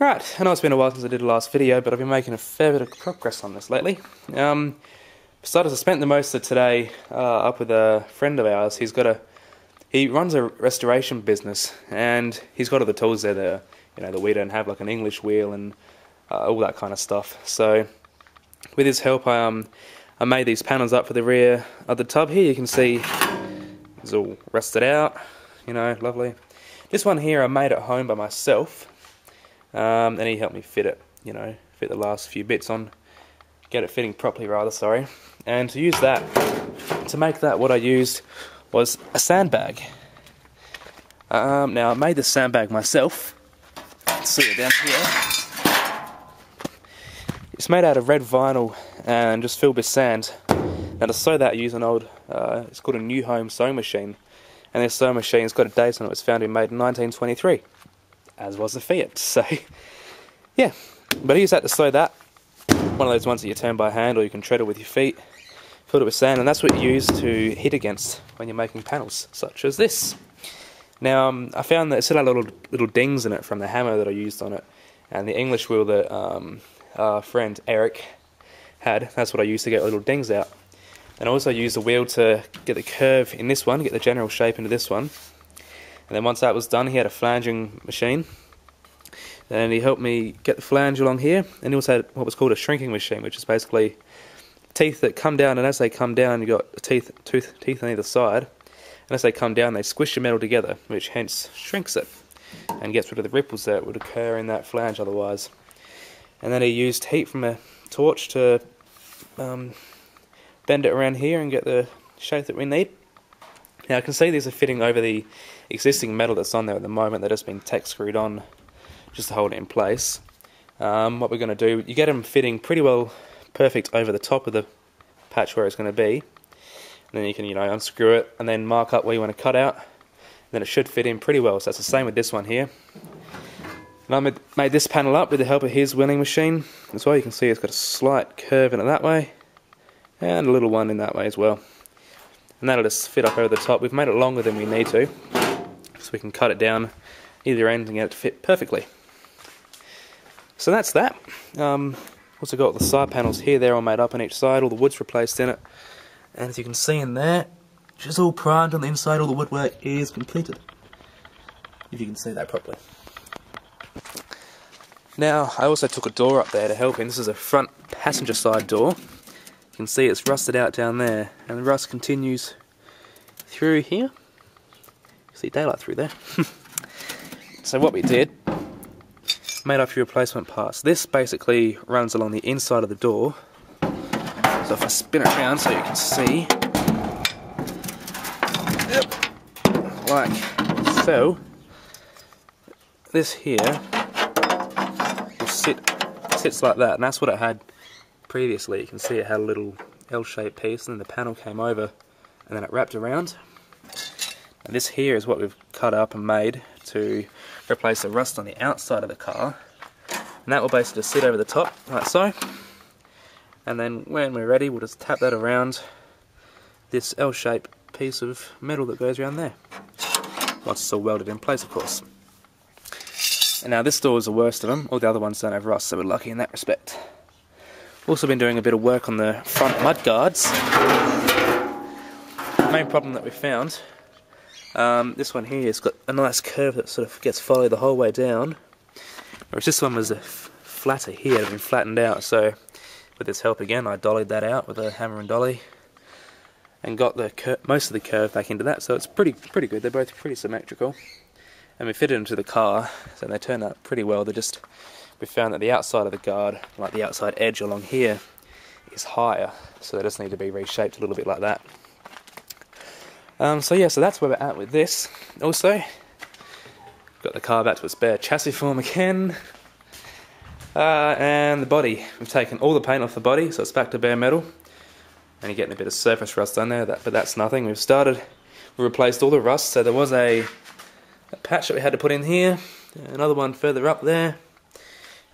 Right, I know it's been a while since I did the last video, but I've been making a fair bit of progress on this lately. Decided to spend the most of today up with a friend of ours. He runs a restoration business, and he's got all the tools there that we don't have, like an English wheel and all that kind of stuff. So with his help, I made these panels up for the rear of the tub here. You can see it's all rusted out, lovely. This one here I made at home by myself. And he helped me fit it, fit the last few bits on, get it fitting properly rather, sorry. And to make that, what I used was a sandbag. Now I made the sandbag myself. See it down here. It's made out of red vinyl and just filled with sand. Now to sew that I use an old, it's called a New Home sewing machine. And this sewing machine's got a date on it. It was found and made in 1923. As was the Fiat, so yeah. But I use that to sew that. One of those ones that you turn by hand or you can tread it with your feet. Filled it with sand, and that's what you use to hit against when you're making panels, such as this. Now, I found that it still had little dings in it from the hammer that I used on it, and the English wheel that our friend Eric had, that's what I used to get little dings out. And I also used the wheel to get the curve in this one, get the general shape into this one. And then once that was done, he had a flanging machine. Then he helped me get the flange along here. And he also had what was called a shrinking machine, which is basically teeth that come down, and as they come down, you've got teeth on either side. And as they come down, they squish the metal together, which hence shrinks it and gets rid of the ripples that would occur in that flange otherwise. And then he used heat from a torch to bend it around here and get the shape that we need. Now I can see these are fitting over the existing metal that's on there at the moment. They're just been tack screwed on just to hold it in place. What we're going to do, you get them fitting pretty well perfect over the top of the patch where it's going to be. And then you can unscrew it and then mark up where you want to cut out. And then it should fit in pretty well. So that's the same with this one here. And I made this panel up with the help of his milling machine as well. You can see it's got a slight curve in it that way and a little one in that way as well. And that'll just fit up over the top. We've made it longer than we need to, so we can cut it down either end and get it to fit perfectly. So that's that. Also got the side panels here, they're all made up on each side, all the wood's replaced in it. And as you can see in there, which is all primed on the inside, all the woodwork is completed. If you can see that properly. Now, I also took a door up there to help in. This is a front passenger side door. You can see it's rusted out down there, and the rust continues through here. You see daylight through there. So what we did, made up a few replacement parts. This basically runs along the inside of the door. So if I spin it around so you can see, like so, this here will sits like that, and that's what it had previously. You can see it had a little L-shaped piece, and then the panel came over and then it wrapped around. And this here is what we've cut up and made to replace the rust on the outside of the car. And that will basically just sit over the top, like so. And then when we're ready, we'll just tap that around this L-shaped piece of metal that goes around there. Once it's all welded in place, of course. And now this door is the worst of them. All the other ones don't have rust, so we're lucky in that respect. Also been doing a bit of work on the front mud guards. The main problem that we found, this one here has got a nice curve that sort of gets followed the whole way down, whereas this one was flatter here, it had been flattened out. So with this help again, I dollied that out with a hammer and dolly and got the most of the curve back into that. So it's pretty good. They're both pretty symmetrical, and we fitted them to the car, so they turned out pretty well. We found that the outside of the guard, like the outside edge along here, is higher, so they just need to be reshaped a little bit like that. So yeah, so that's where we're at with this. Also, got the car back to its bare chassis form again. And the body, we've taken all the paint off the body, so it's back to bare metal. And you're getting a bit of surface rust on there, but that's nothing. We replaced all the rust, so there was a patch that we had to put in here, another one further up there.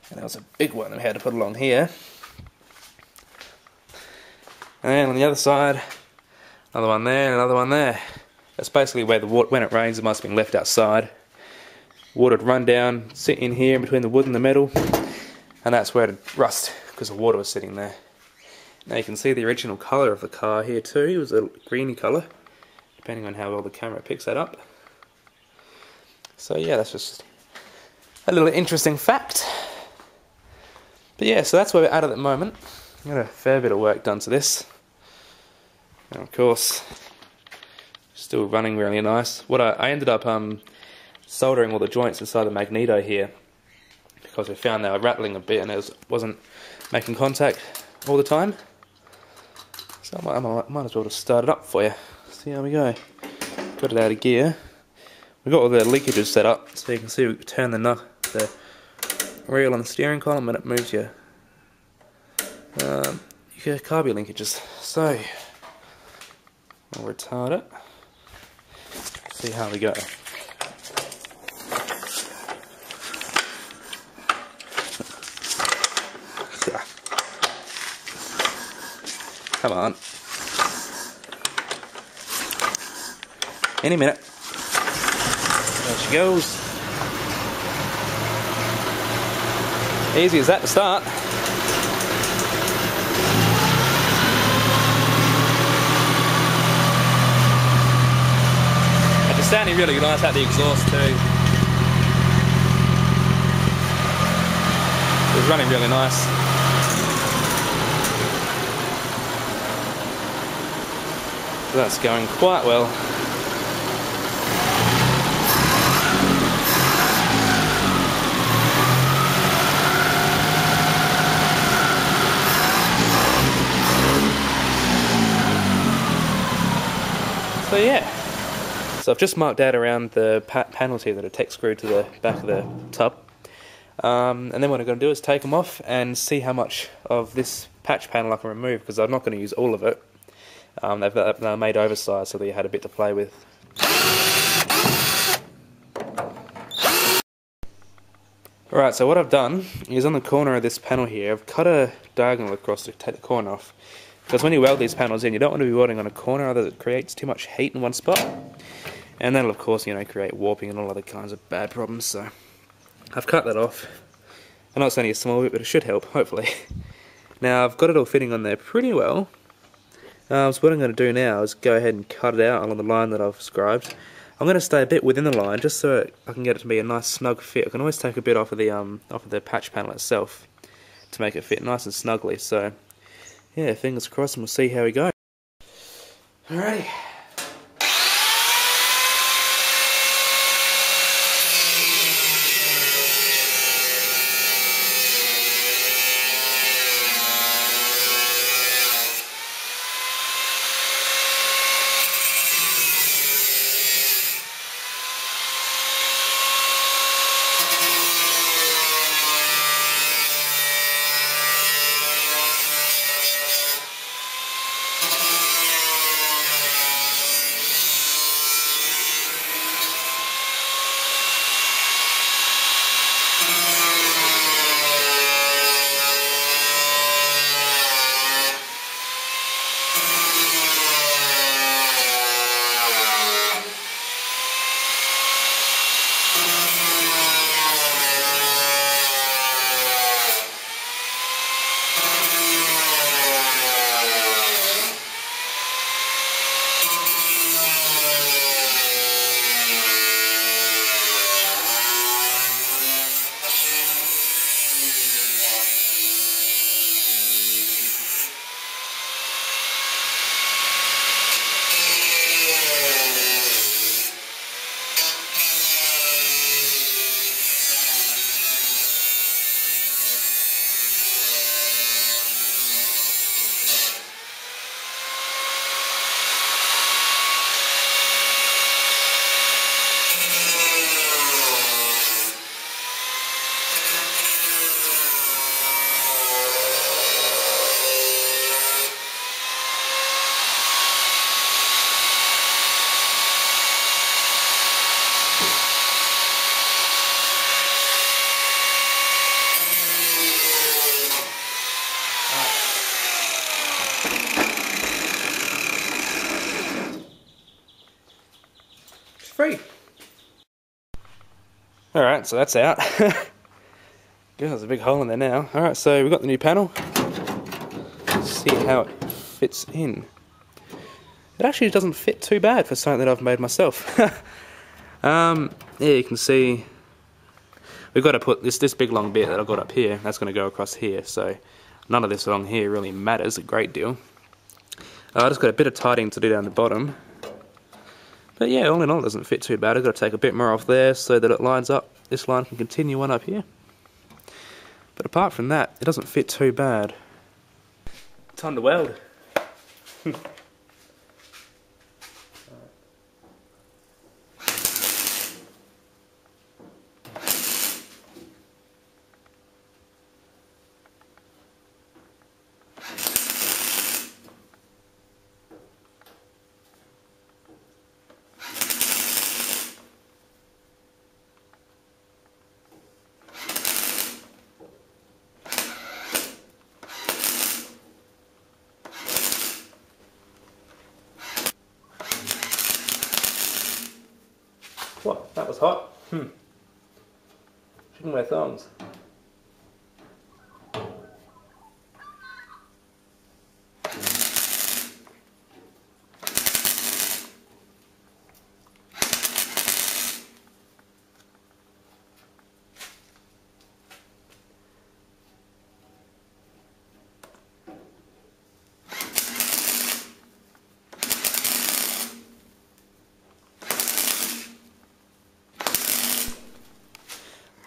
And that was a big one that we had to put along here. And then on the other side, another one there, and another one there. That's basically where when it rains, it must have been left outside. water would run down, sit in here in between the wood and the metal, and that's where it'd rust because the water was sitting there. Now you can see the original colour of the car here too. It was a greeny colour, depending on how well the camera picks that up. So yeah, that's just a little interesting fact. But yeah, so that's where we're at the moment. Got a fair bit of work done to this. And of course, still running really nice. What I ended up soldering all the joints inside the magneto here because we found they were rattling a bit and it wasn't making contact all the time. So I might as well just start it up for you. See how we go. Got it out of gear. We've got all the leakages set up so you can see we turn the reel on the steering column and it moves your carby linkages. So I'll retard it. See how we go. Come on. Any minute. There she goes. Easy as that to start. And it's sounding really nice out the exhaust too. It's running really nice. So that's going quite well. So yeah, so I've just marked out around the panels here that are tech screwed to the back of the tub. And then what I'm going to do is take them off and see how much of this patch panel I can remove, because I'm not going to use all of it. They're made oversized so that you had a bit to play with. Alright, so what I've done is on the corner of this panel here, I've cut a diagonal across to take the corner off. Because when you weld these panels in, you don't want to be welding on a corner, otherwise it creates too much heat in one spot. And that'll of course, create warping and all other kinds of bad problems, so I've cut that off. I know it's only a small bit, but it should help, hopefully. Now I've got it all fitting on there pretty well. So what I'm going to do now is go ahead and cut it out along the line that I've scribed. I'm going to stay a bit within the line just so I can get it to be a nice snug fit. I can always take a bit off of the patch panel itself to make it fit nice and snugly. So yeah, fingers crossed and we'll see how we go. Alrighty. Alright, so that's out. God, there's a big hole in there now. Alright, so we've got the new panel. Let's see how it fits in. It actually doesn't fit too bad for something that I've made myself. Yeah, you can see we've got to put this big long bit that I've got up here, that's going to go across here, so none of this along here really matters a great deal. I just got a bit of tidying to do down the bottom. But yeah, all in all it doesn't fit too bad. I've got to take a bit more off there so that it lines up. This line can continue on up here. But apart from that, it doesn't fit too bad. Time to weld. What? That was hot? Shouldn't wear thongs.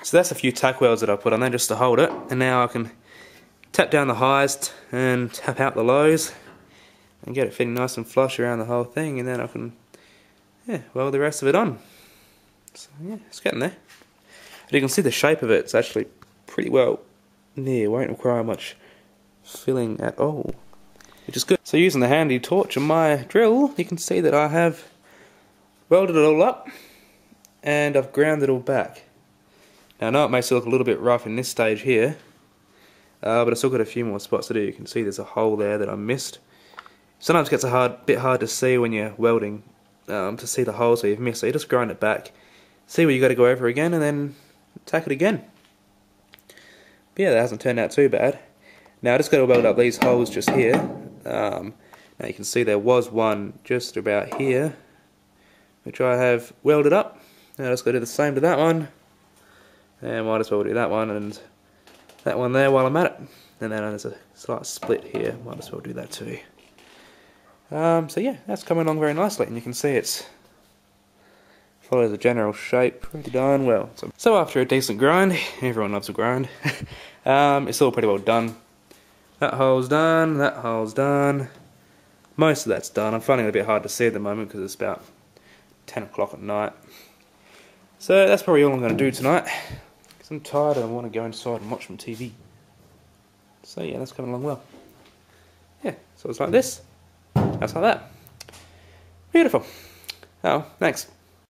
So that's a few tack welds that I put on there just to hold it, and now I can tap down the highs and tap out the lows and get it fitting nice and flush around the whole thing, and then I can weld the rest of it on. So yeah, it's getting there. And you can see the shape of it, it's actually pretty well near, won't require much filling at all, which is good. So using the handy torch on my drill, you can see that I have welded it all up and I've ground it all back. Now I know it makes it look a little bit rough in this stage here, but I've still got a few more spots to do. You can see there's a hole there that I missed. Sometimes it gets a bit hard to see when you're welding, to see the holes that you've missed, so you just grind it back, see where you got to go over again, and then tack it again. But yeah, that hasn't turned out too bad. Now I just got to weld up these holes just here. Now you can see there was one just about here, which I have welded up. Now I just got to do the same to that one. And might as well do that one and that one there while I'm at it. And then there's a slight split here, might as well do that too. So yeah, that's coming along very nicely, and you can see it's follows the general shape pretty darn well. So after a decent grind, everyone loves a grind, it's all pretty well done. That hole's done, that hole's done, most of that's done. I'm finding it a bit hard to see at the moment because it's about 10 o'clock at night. So that's probably all I'm going to do tonight. I'm tired and I want to go inside and watch some TV. So yeah, that's coming along well. Yeah, so it's like this. That's like that. Beautiful. Oh, thanks.